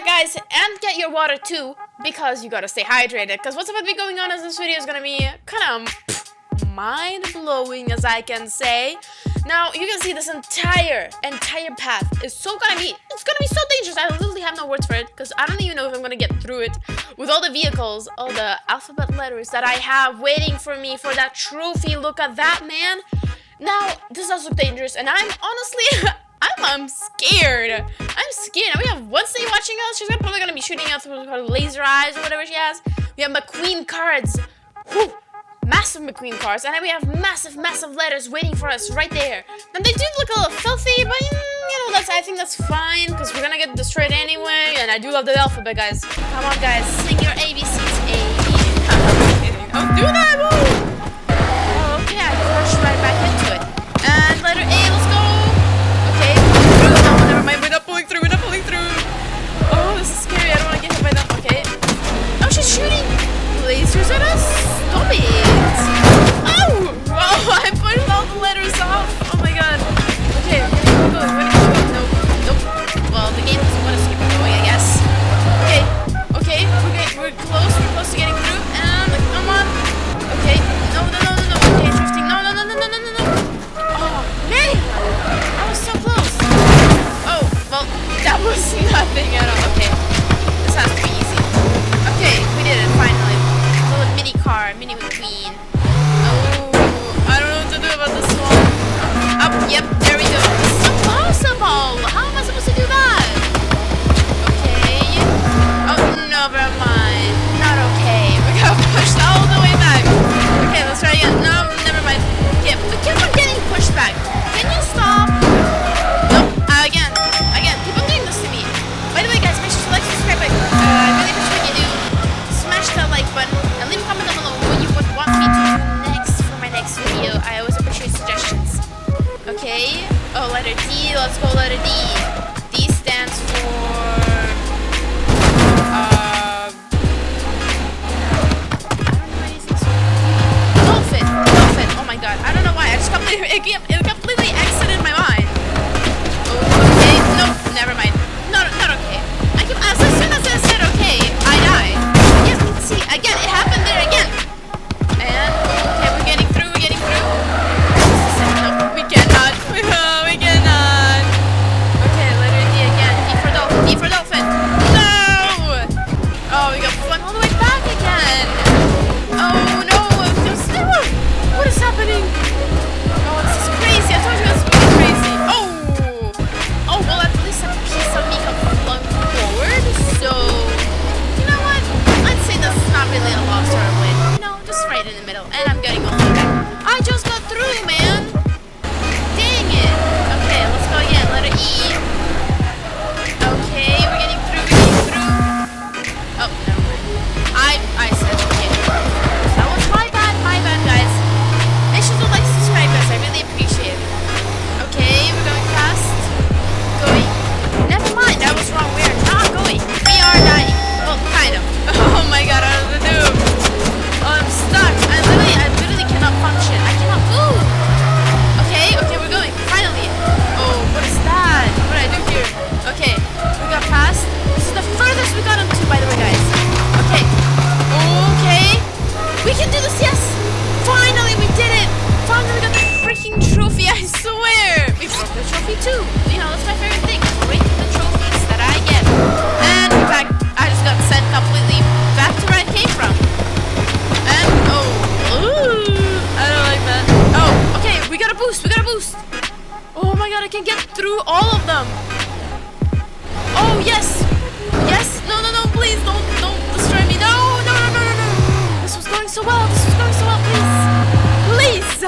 guys, and get your water too, because you gotta stay hydrated. Because what's about to be going on as this video is gonna be kind of mind-blowing, as I can say. Now, you can see this entire path is it's gonna be so dangerous. I literally have no words for it, because I don't even know if I'm gonna get through it with all the vehicles, all the alphabet letters that I have waiting for me for that trophy. Look at that, man. Now, this does look dangerous, and I'm honestly, I'm scared. I'm scared. Now we have one city watching us. She's probably gonna be shooting out through her laser eyes or whatever she has. We have McQueen cards. Whew. Massive McQueen cards. And then we have massive letters waiting for us right there. And they do look a little filthy, but you know, I think that's fine, because we're gonna get destroyed anyway. And I do love the alphabet, guys. Come on, guys. Sing your ABCs. A. Don't do that. Woo! Oh, okay, I crashed right back into it. And letter A, let's go. Okay, no, never mind. We're not pulling through. Oh, this is scary. I don't want to get hit by that. Okay. Oh, she's shooting lasers at us. Stop it. Oh! Whoa, I pushed all the letters off. Oh my god. Okay, where do we go? Nope. Well, the game doesn't want us to keep going, I guess. Okay, we're close to getting through. And come on. Okay, no. Okay, drifting. No. Oh, man! I was so close. Oh, well, that was nothing at all. Okay, this has to be easy. Okay, we did it, finally. Little mini car, mini McQueen. Oh, I don't know what to do about this one. Up, yep, there we go. This is impossible. How am I supposed to do that? Okay. Oh, no, never mind. Not okay. We got pushed all the way back. Okay, let's try again. No, never mind. Okay, we keep on getting pushed back. Can you stop? Nope. Again, keep on doing this to me. By the way, guys, make sure to like, subscribe. I really appreciate when you do. Smash that like button and leave a comment down below what you would want me to do next for my next video. I always appreciate suggestions. Okay. Oh, letter D. Let's go, letter D. D stands for I don't know anything. Dolphin. Oh my god. I don't know why. I just completely exited my mind. Okay. Nope. Never mind. Not okay. As soon as I said okay, I died. Yes, see, again, it happened there again. And okay, we're getting through. No, we cannot. We cannot. Okay, letter D again. D for dolphin. No! Oh, we got flung all the way back again. Oh no! What is happening? Oh, this is crazy. I told you this was crazy. Oh, well, at least a piece of me got flung forward. So, you know what? Let's say this is not really a loss or a win. You know, just right in the middle. And I'm getting all the way back. I just got through, man. Dang it. Okay, let's go again. Letter E. Okay, we're getting through. Oh, never mind. I said okay. That was my bad, guys. Make sure to like, subscribe, guys. I really appreciate it. Okay, we're going fast. Never mind, I was wrong. We are not going. We are dying. Well, kind of. Oh my god, I don't know what to do. Oh, I'm stuck. I literally cannot function. I cannot move. Okay, we're going. Finally. Oh, what is that? What did I do here? Okay, we got past. This is the furthest we got to, by the way, guys. Okay. We can do this, yes. Finally, we did it. Finally, we got the freaking trophy, I swear. We broke the trophy too. You know, that's my favorite thing. Breaking the trophies that I get. And in fact, I just got sent completely back to where I came from. And, I don't like that. Oh, okay, we got a boost. Oh my god, I can get through all of them. Oh, yes. No, please, don't destroy me. No. This was going so well, please.